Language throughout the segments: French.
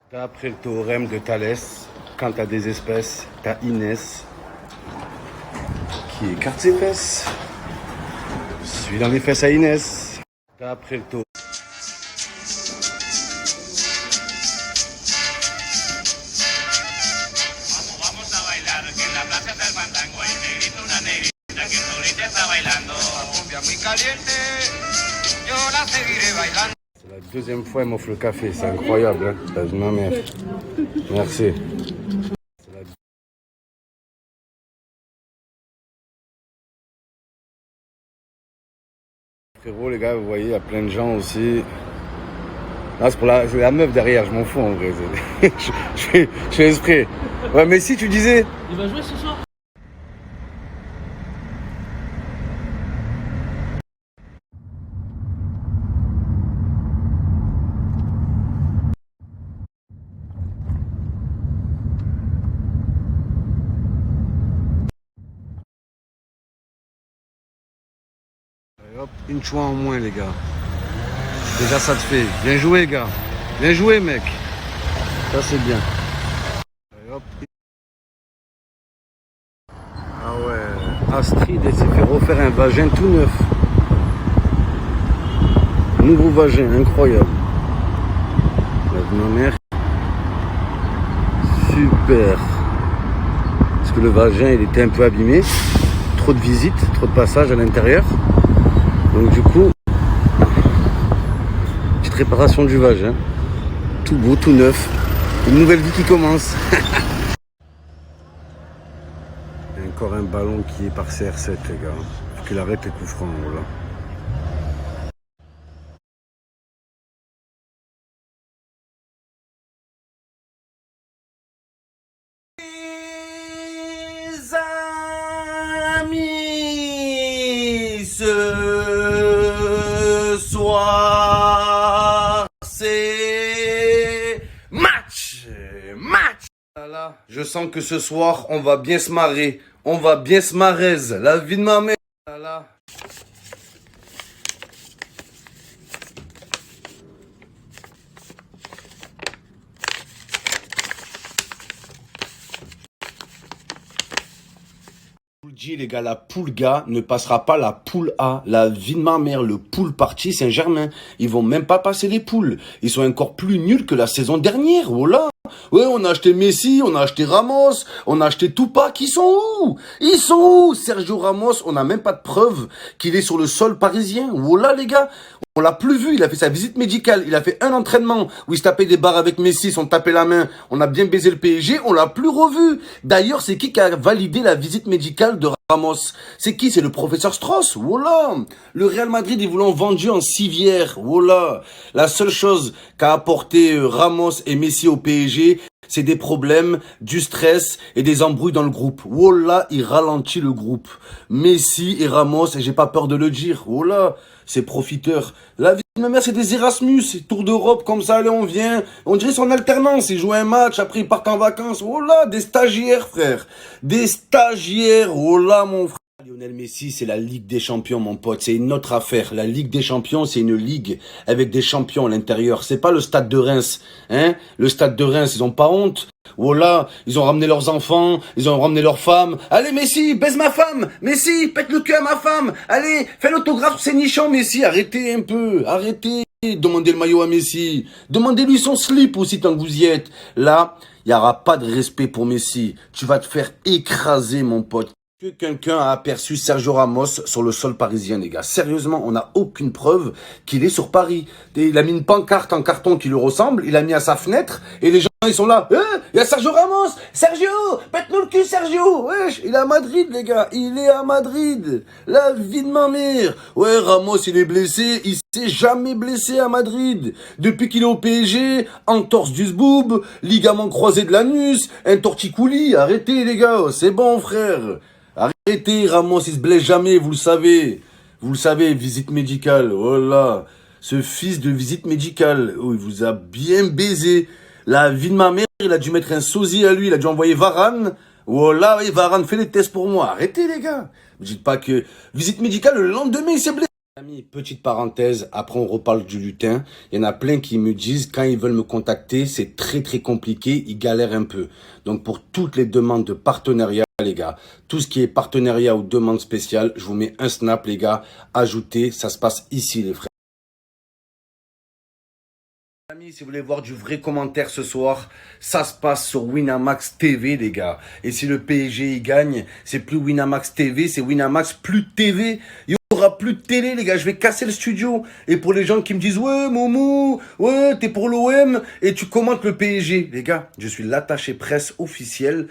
D'après le théorème de Thalès, quand tu as des espèces, tu as Inès qui écarte ses fesses. Je suis dans les fesses à Inès. D'après le théorème. C'est la deuxième fois qu'elle m'offre le café, c'est incroyable, hein. Ça, ma mère. Merci. Frérot, les gars, vous voyez, il y a plein de gens aussi. Là, c'est la meuf derrière, je m'en fous en vrai. Je fais exprès. Ouais, mais si tu disais. Il va jouer ce soir. Et hop, une choix en moins, les gars. Déjà, ça te fait. Bien joué, gars. Bien joué, mec. Ça, c'est bien. Et hop. Ah ouais. Astrid, elle s'est fait refaire un vagin tout neuf. Nouveau vagin, incroyable. Ma mère. Super. Parce que le vagin, il était un peu abîmé. Trop de visites, trop de passages à l'intérieur. Donc du coup, petite réparation du vagin. Tout beau, tout neuf. Une nouvelle vie qui commence. Il y a encore un ballon qui est par CR7, les gars. Faut qu'il arrête les coups francs, voilà. Amis, ce soir, c'est match. Là, je sens que ce soir, on va bien se marrer. On va bien se marrer. La vie de ma mère. Là. Je vous le dis, les gars, la poule gars ne passera pas la poule A. La vie de ma mère, le poule parti Saint-Germain. Ils vont même pas passer les poules. Ils sont encore plus nuls que la saison dernière. Voilà. Ouais, on a acheté Messi, on a acheté Ramos, on a acheté Tupac. Ils sont où? Ils sont où? Sergio Ramos, on n'a même pas de preuve qu'il est sur le sol parisien. Voilà, les gars. On l'a plus vu, il a fait sa visite médicale, il a fait un entraînement où il se tapait des barres avec Messi, ils sont tapés la main, on a bien baisé le PSG, on l'a plus revu. D'ailleurs, c'est qui a validé la visite médicale de Ramos? C'est qui? C'est le professeur Strauss, voilà. Le Real Madrid, ils vous l'ont vendu en civière, voilà. La seule chose qu'a apporté Ramos et Messi au PSG, c'est des problèmes, du stress et des embrouilles dans le groupe. Voilà, il ralentit le groupe. Messi et Ramos, et j'ai pas peur de le dire, voilà. Ces profiteurs. La vie de ma mère, c'est des Erasmus, tour d'Europe, comme ça, allez, on vient. On dirait son alternance, ils jouent un match, après ils partent en vacances. Oh là, des stagiaires, frère. Des stagiaires, oh là, mon frère. Lionel Messi, c'est la Ligue des Champions, mon pote. C'est une autre affaire. La Ligue des Champions, c'est une ligue avec des champions à l'intérieur. C'est pas le stade de Reims, hein. Le stade de Reims, ils ont pas honte. Voilà, ils ont ramené leurs enfants, ils ont ramené leurs femmes. Allez, Messi, baise ma femme. Messi, pète le cul à ma femme. Allez, fais l'autographe sur ces nichons, Messi. Arrêtez un peu, arrêtez. Demandez le maillot à Messi. Demandez-lui son slip aussi tant que vous y êtes. Là, il n'y aura pas de respect pour Messi. Tu vas te faire écraser, mon pote. Que quelqu'un a aperçu Sergio Ramos sur le sol parisien, les gars. Sérieusement, on n'a aucune preuve qu'il est sur Paris. Il a mis une pancarte en carton qui lui ressemble, il a mis à sa fenêtre, et les gens, ils sont là. Il y a Sergio Ramos! Sergio! Pète-nous le cul, Sergio! Wesh, il est à Madrid, les gars. Il est à Madrid. La vie de ma mère. Ouais, Ramos, il est blessé. Il s'est jamais blessé à Madrid. Depuis qu'il est au PSG, entorse du zboob, ligament croisé de l'anus, un torticolis. Arrêtez, les gars. C'est bon, frère. Arrêtez, Ramos, il se blesse jamais, vous le savez. Vous le savez, visite médicale, voilà. Ce fils de visite médicale, oh, il vous a bien baisé. La vie de ma mère, il a dû mettre un sosie à lui, il a dû envoyer Varane. Voilà, oui, Varane, fais les tests pour moi. Arrêtez, les gars. Ne dites pas que visite médicale, le lendemain, il s'est blessé. Amis, petite parenthèse, après on reparle du lutin. Il y en a plein qui me disent quand ils veulent me contacter, c'est très très compliqué, ils galèrent un peu. Donc pour toutes les demandes de partenariat, les gars, tout ce qui est partenariat ou demande spéciale, je vous mets un snap, les gars, ajoutez, ça se passe ici, les frères. Amis, si vous voulez voir du vrai commentaire ce soir, ça se passe sur Winamax TV, les gars. Et si le PSG y gagne, c'est plus Winamax TV, c'est Winamax plus TV. Il y aura plus de télé, les gars. Je vais casser le studio. Et pour les gens qui me disent, ouais, Momo, ouais, t'es pour l'OM et tu commentes le PSG. Les gars, je suis l'attaché presse officiel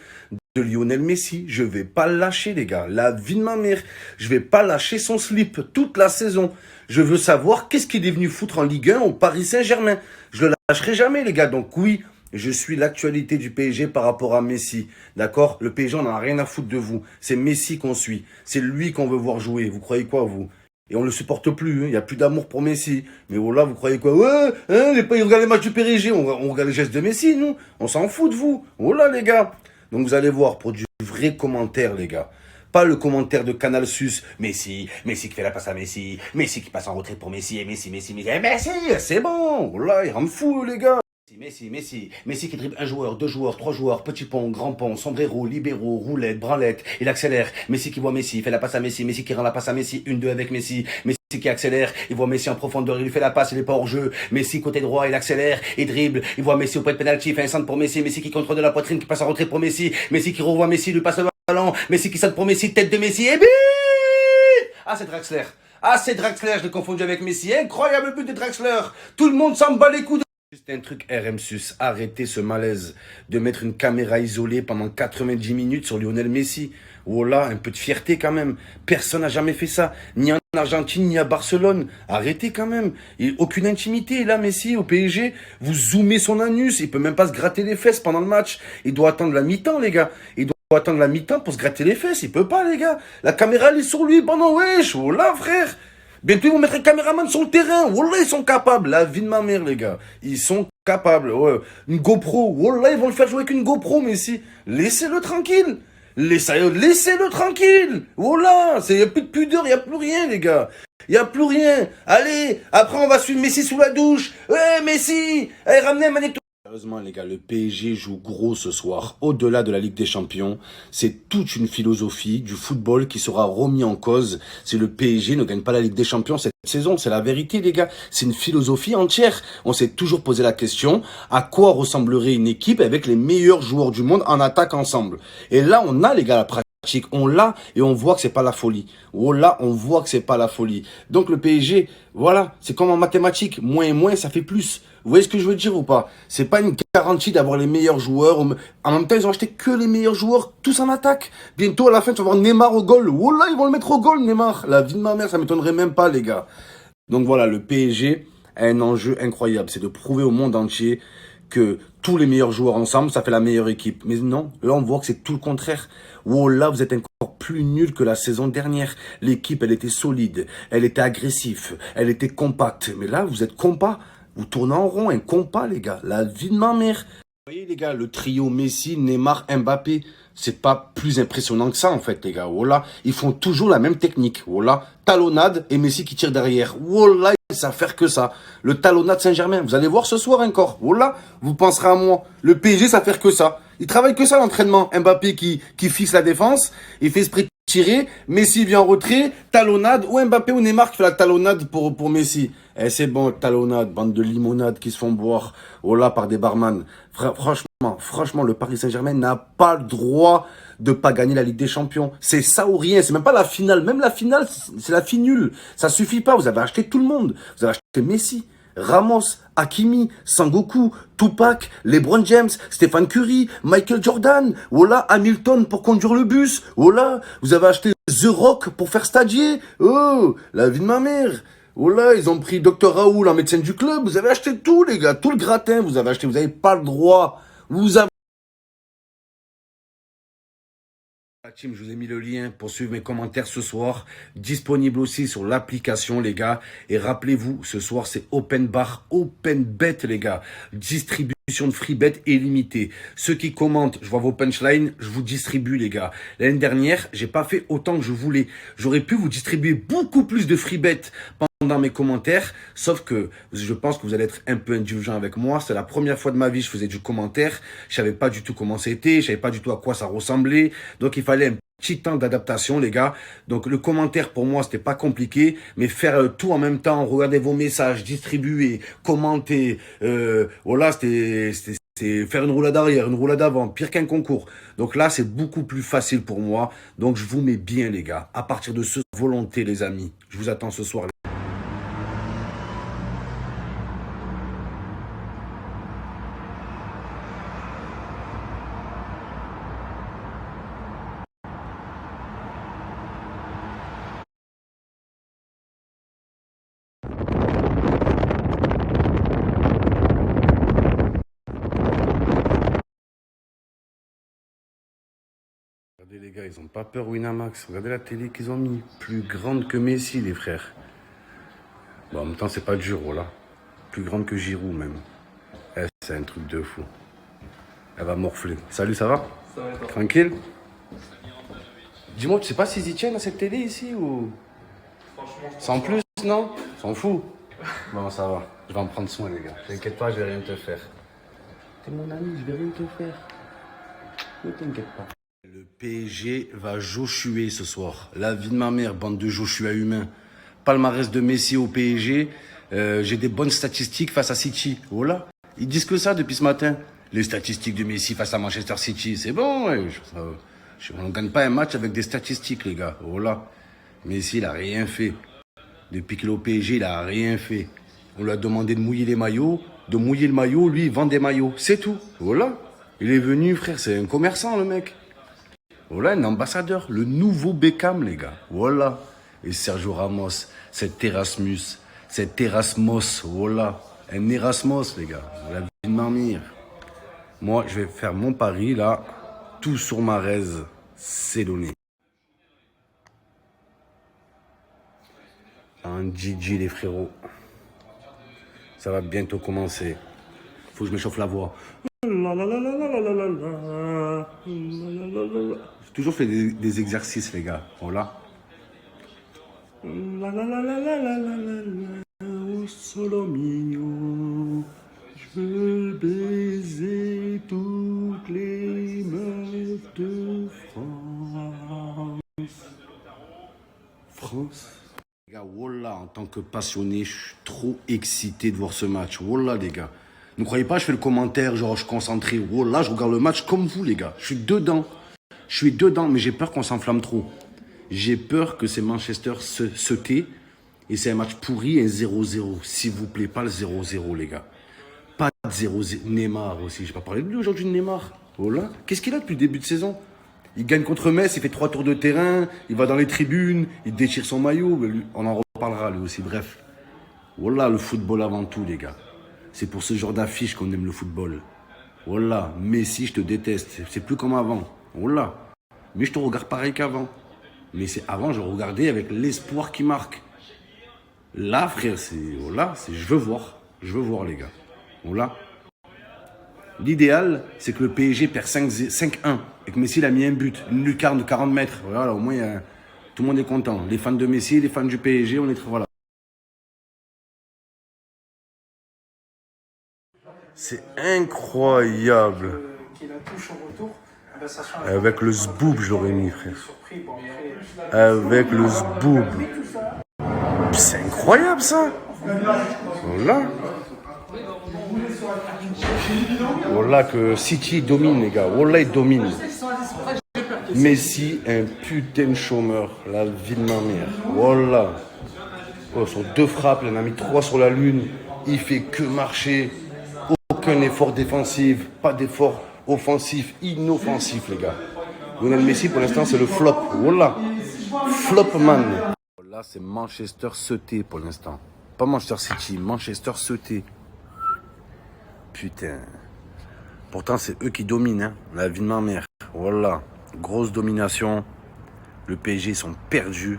de Lionel Messi. Je vais pas le lâcher, les gars. La vie de ma mère. Je vais pas lâcher son slip toute la saison. Je veux savoir qu'est-ce qu'il est venu foutre en Ligue 1 au Paris Saint-Germain. Je le lâcherai jamais, les gars. Donc oui, je suis l'actualité du PSG par rapport à Messi. D'accord? Le PSG, on n'a rien à foutre de vous. C'est Messi qu'on suit. C'est lui qu'on veut voir jouer. Vous croyez quoi, vous? Et on le supporte plus. Il n'y a plus d'amour pour Messi. Mais voilà, vous croyez quoi? Ouais, hein, ils regardent les matchs du PSG. On regarde les gestes de Messi, nous. On s'en fout de vous. Voilà, les gars. Donc vous allez voir, pour du vrai commentaire, les gars. Pas le commentaire de Canal Sus. Messi qui fait la passe à Messi. Messi qui passe en retrait pour Messi. Et Messi. Et Messi, c'est bon. Voilà, il rend fou, les gars. Messi qui dribble un joueur, deux joueurs, trois joueurs, petit pont, grand pont, sombrero, libéraux, roulette, branlette, il accélère. Messi qui voit Messi, il fait la passe à Messi. Messi qui rend la passe à Messi, 1-2 avec Messi. Messi qui accélère, il voit Messi en profondeur, il lui fait la passe, il est pas hors jeu. Messi côté droit, il accélère, il dribble, il voit Messi au point de pénalty, il fait un centre pour Messi. Messi qui contrôle de la poitrine, qui passe en retrait pour Messi. Messi qui revoit Messi, lui passe le ballon. Messi qui saute pour Messi, tête de Messi, et but! Ah, c'est Draxler. Ah, c'est Draxler, je l'ai confondu avec Messi. Incroyable but de Draxler. Tout le monde s'en bat les coups. Juste un truc RMSUS, arrêtez ce malaise de mettre une caméra isolée pendant 90 minutes sur Lionel Messi. Oh là, un peu de fierté quand même. Personne n'a jamais fait ça, ni en Argentine, ni à Barcelone. Arrêtez quand même. Il aucune intimité là, Messi, au PSG. Vous zoomez son anus, il peut même pas se gratter les fesses pendant le match. Il doit attendre la mi-temps, les gars. Il doit attendre la mi-temps pour se gratter les fesses. Il peut pas, les gars. La caméra, elle est sur lui pendant, wesh. Oh là, frère. Bientôt, ils vont mettre un caméraman sur le terrain. Wallah, ils sont capables. La vie de ma mère, les gars. Ils sont capables. Ouais. Une GoPro. Wallah, ils vont le faire jouer avec une GoPro, Messi. Laissez-le tranquille. Laissez-le tranquille. Wallah, il n'y a plus de pudeur, il n'y a plus rien, les gars. Il n'y a plus rien. Allez, après, on va suivre Messi sous la douche. Ouais, Messi. Allez, ramenez un magnéto. Sérieusement, les gars, le PSG joue gros ce soir. Au-delà de la Ligue des Champions, c'est toute une philosophie du football qui sera remis en cause si le PSG ne gagne pas la Ligue des Champions cette saison. C'est la vérité, les gars. C'est une philosophie entière. On s'est toujours posé la question, à quoi ressemblerait une équipe avec les meilleurs joueurs du monde en attaque ensemble? Et là, on a, les gars, la pratique. On l'a et on voit que c'est pas la folie. Oh là, on voit que c'est pas la folie. Donc le PSG, voilà, c'est comme en mathématiques. Moins et moins, ça fait plus. Vous voyez ce que je veux dire ou pas? C'est pas une garantie d'avoir les meilleurs joueurs. En même temps, ils ont acheté que les meilleurs joueurs, tous en attaque. Bientôt, à la fin, tu vas voir Neymar au goal. Oh là, ils vont le mettre au goal, Neymar. La vie de ma mère, ça m'étonnerait même pas, les gars. Donc voilà, le PSG a un enjeu incroyable. C'est de prouver au monde entier que tous les meilleurs joueurs ensemble, ça fait la meilleure équipe. Mais non, là, on voit que c'est tout le contraire. Oh là, vous êtes encore plus nul que la saison dernière. L'équipe, elle était solide, elle était agressive, elle était compacte. Mais là, vous êtes compas. Vous tournez en rond, un compas, les gars. La vie de ma mère. Vous voyez, les gars, le trio Messi, Neymar, Mbappé, c'est pas plus impressionnant que ça, en fait, les gars. Voilà, ils font toujours la même technique. Voilà, talonnade et Messi qui tire derrière. Voilà, ils savent faire que ça. Le talonnade Saint-Germain, vous allez voir ce soir encore. Voilà, vous penserez à moi. Le PSG, ça fait que ça. Ils travaillent que ça, l'entraînement. Mbappé qui fixe la défense, il fait esprit de tirer, Messi vient en retrait, talonnade, ou Mbappé ou Neymar qui fait la talonnade pour Messi. Eh, c'est bon, talonnade, bande de limonades qui se font boire, oh là, par des barman. Franchement, le Paris Saint-Germain n'a pas le droit de pas gagner la Ligue des Champions. C'est ça ou rien, c'est même pas la finale. Même la finale, c'est la finule. Ça suffit pas, vous avez acheté tout le monde. Vous avez acheté Messi, Ramos, Hakimi, Sangoku, Tupac, LeBron James, Stephen Curry, Michael Jordan, voilà, Hamilton pour conduire le bus, voilà, vous avez acheté The Rock pour faire stagiaire, oh, la vie de ma mère, voilà, ils ont pris Dr Raoul en médecin du club, vous avez acheté tout, les gars, tout le gratin, vous avez acheté, vous avez pas le droit, vous avez team, je vous ai mis le lien pour suivre mes commentaires ce soir. Disponible aussi sur l'application, les gars. Et rappelez-vous, ce soir, c'est open bar, open bet, les gars. Distribution de free bet illimitée. Ceux qui commentent, je vois vos punchlines, je vous distribue, les gars. L'année dernière, j'ai pas fait autant que je voulais. J'aurais pu vous distribuer beaucoup plus de free bet dans mes commentaires, sauf que je pense que vous allez être un peu indulgent avec moi. C'est la première fois de ma vie que je faisais du commentaire. Je savais pas du tout comment c'était, je savais pas du tout à quoi ça ressemblait. Donc il fallait un petit temps d'adaptation, les gars. Donc le commentaire pour moi c'était pas compliqué, mais faire tout en même temps, regarder vos messages, distribuer, commenter, voilà, c'est faire une roulade arrière, une roulade avant, pire qu'un concours. Donc là, c'est beaucoup plus facile pour moi. Donc je vous mets bien, les gars. À partir de ce volonté, les amis. Je vous attends ce soir. Regardez les gars, ils ont pas peur Winamax. Regardez la télé qu'ils ont mis. Plus grande que Messi, les frères. Bon, en même temps, c'est pas dur, voilà. Plus grande que Giroud, même. Eh, c'est un truc de fou. Elle va morfler. Salut, ça va? Ça va, toi. Tranquille? Dis-moi, tu sais pas s'ils y tiennent à cette télé ici ou... Franchement, Sans plus, non? S'en fout. Bon, ça va. Je vais en prendre soin, les gars. T'inquiète pas, je vais rien te faire. T'es mon ami, je vais rien te faire. Ne t'inquiète pas. Le PSG va Joshuer ce soir. La vie de ma mère, bande de Joshua humains. Palmarès de Messi au PSG. J'ai des bonnes statistiques face à City. Voilà. Ils disent que ça depuis ce matin. Les statistiques de Messi face à Manchester City. C'est bon, ouais. On ne gagne pas un match avec des statistiques, les gars. Voilà. Messi, il n'a rien fait. Depuis qu'il est au PSG, il n'a rien fait. On lui a demandé de mouiller les maillots. De mouiller le maillot, lui, il vend des maillots. C'est tout. Voilà. Il est venu, frère. C'est un commerçant, le mec. Voilà, un ambassadeur. Le nouveau Beckham, les gars. Voilà. Et Sergio Ramos, cet Erasmus, cet Erasmus. Voilà. Un Erasmus, les gars. La vie de ma mère. Moi, je vais faire mon pari, là. Tout sur Mahrez. C'est donné. Un Gigi, les frérots. Ça va bientôt commencer. Faut que je m'échauffe la voix. J'ai toujours fait des exercices, les gars. Voilà. Solomio, je veux baiser toutes les meufs de France. Les gars, wallah, en tant que passionné, je suis trop excité de voir ce match. Wallah, les gars. Ne croyez pas, je fais le commentaire, genre je suis concentré. Wallah, je regarde le match comme vous, les gars. Je suis dedans. Je suis dedans, mais j'ai peur qu'on s'enflamme trop. J'ai peur que ces Manchester se tait. Et c'est un match pourri, un 0-0. S'il vous plaît, pas le 0-0, les gars. Pas de 0-0. Neymar aussi. J'ai pas parlé de lui aujourd'hui, de Neymar. Voilà. Qu'est-ce qu'il a depuis le début de saison? Il gagne contre Metz, il fait 3 tours de terrain, il va dans les tribunes, il déchire son maillot. Mais lui, on en reparlera, lui aussi. Bref. Voilà, le football avant tout, les gars. C'est pour ce genre d'affiche qu'on aime le football. Voilà. Messi, je te déteste. C'est plus comme avant. Voilà. Mais je te regarde pareil qu'avant. Mais c'est avant, je regardais avec l'espoir qui marque. Là, frère, c'est... Voilà, je veux voir. Je veux voir, les gars. Voilà. L'idéal, c'est que le PSG perd 5-1 et que Messi il a mis un but, une lucarne de 40 mètres. Voilà, au moins, tout le monde est content. Les fans de Messi, les fans du PSG, on est... Voilà. C'est incroyable. Avec le zboob, je l'aurais mis, frère. Avec le zboob. C'est incroyable, ça. Voilà. Voilà que City domine, les gars. Voilà, il domine. Messi, un putain de chômeur. La vie de ma mère. Voilà. Oh, sur 2 frappes, il en a mis 3 sur la lune. Il fait que marcher. Aucun effort défensif. Pas d'effort offensif. Inoffensif, les gars. Lionel Messi, pour l'instant, c'est le flop. Voilà. Flop man. Là, c'est Manchester City pour l'instant. Pas Manchester City, Manchester City. Putain. Pourtant, c'est eux qui dominent, hein. La vie de ma mère. Voilà. Grosse domination. Le PSG, ils sont perdus.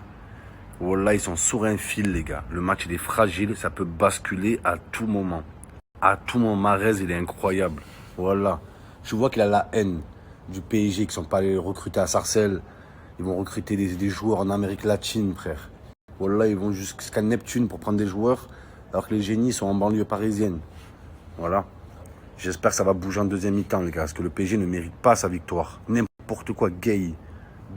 Voilà, ils sont sur un fil, les gars. Le match, il est fragile. Ça peut basculer à tout moment. À tout moment. Mahrez, il est incroyable. Voilà. Je vois qu'il a la haine du PSG qui ne sont pas allés recruter à Sarcelles. Ils vont recruter des joueurs en Amérique latine, frère. Voilà, ils vont jusqu'à Neptune pour prendre des joueurs, alors que les génies sont en banlieue parisienne. Voilà. J'espère que ça va bouger en deuxième mi-temps, les gars, parce que le PSG ne mérite pas sa victoire. N'importe quoi, Gay,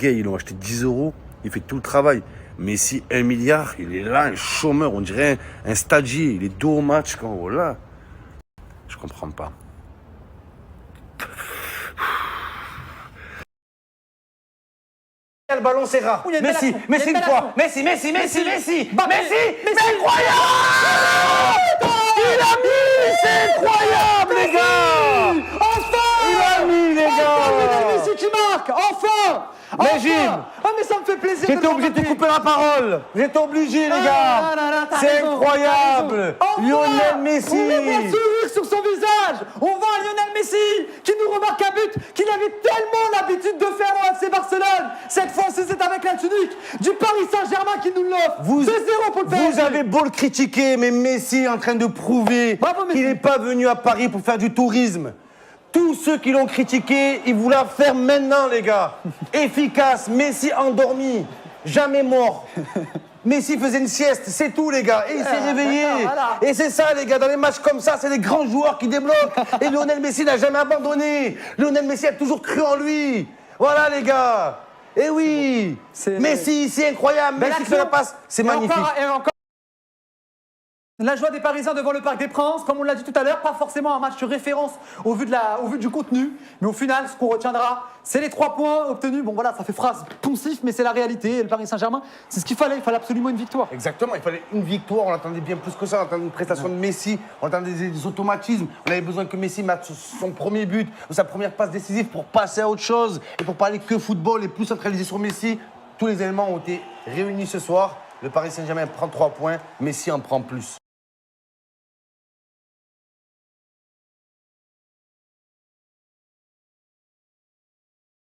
ils l'ont acheté 10 €, il fait tout le travail. Messi, 1 milliard, il est là, un chômeur, on dirait un stagiaire, il est dos au match. Quand, voilà. Je comprends pas. Le ballon, c'est rare. Messi, Messi une fois. Messi, mais incroyable! Il a mis, c'est incroyable, les gars! Enfin! Il a mis, les gars! Messi qui marque, enfin! Mais Gilles, Ah mais ça me fait plaisir. j'étais obligé de te couper la parole. J'étais obligé, les gars. C'est incroyable. Lionel Messi. On voit un sourire sur son visage. On voit un Lionel Messi qui nous remarque un but qu'il avait tellement l'habitude de faire au FC Barcelone. Cette fois-ci, c'est avec la tunique du Paris Saint-Germain qui nous l'offre. 2-0 pour le PSG. Vous avez beau le critiquer, mais Messi est en train de prouver Bravo, Messi. qu'il n'est pas venu à Paris pour faire du tourisme. Tous ceux qui l'ont critiqué, ils voulaient la faire maintenant, les gars. Efficace, Messi endormi, jamais mort. Messi faisait une sieste, c'est tout, les gars. Et il s'est réveillé. voilà. Et c'est ça, les gars. Dans les matchs comme ça, c'est les grands joueurs qui débloquent. Et Lionel Messi n'a jamais abandonné. Lionel Messi a toujours cru en lui. Voilà, les gars. Et oui. Messi, c'est incroyable. Belle Messi action. fait la passe. C'est Et magnifique. encore. La joie des Parisiens devant le Parc des Princes, comme on l'a dit tout à l'heure, pas forcément un match de référence au vu du contenu, mais au final, ce qu'on retiendra, c'est les 3 points obtenus. Bon voilà, ça fait phrase poncif, mais c'est la réalité. Et le Paris Saint-Germain, c'est ce qu'il fallait absolument une victoire. Exactement, il fallait une victoire, on attendait bien plus que ça, on attendait une prestation de Messi, on attendait des automatismes, on avait besoin que Messi mette son premier but ou sa première passe décisive pour passer à autre chose et pour parler que football et plus centralisé sur Messi. Tous les éléments ont été réunis ce soir, le Paris Saint-Germain prend 3 points, Messi en prend plus.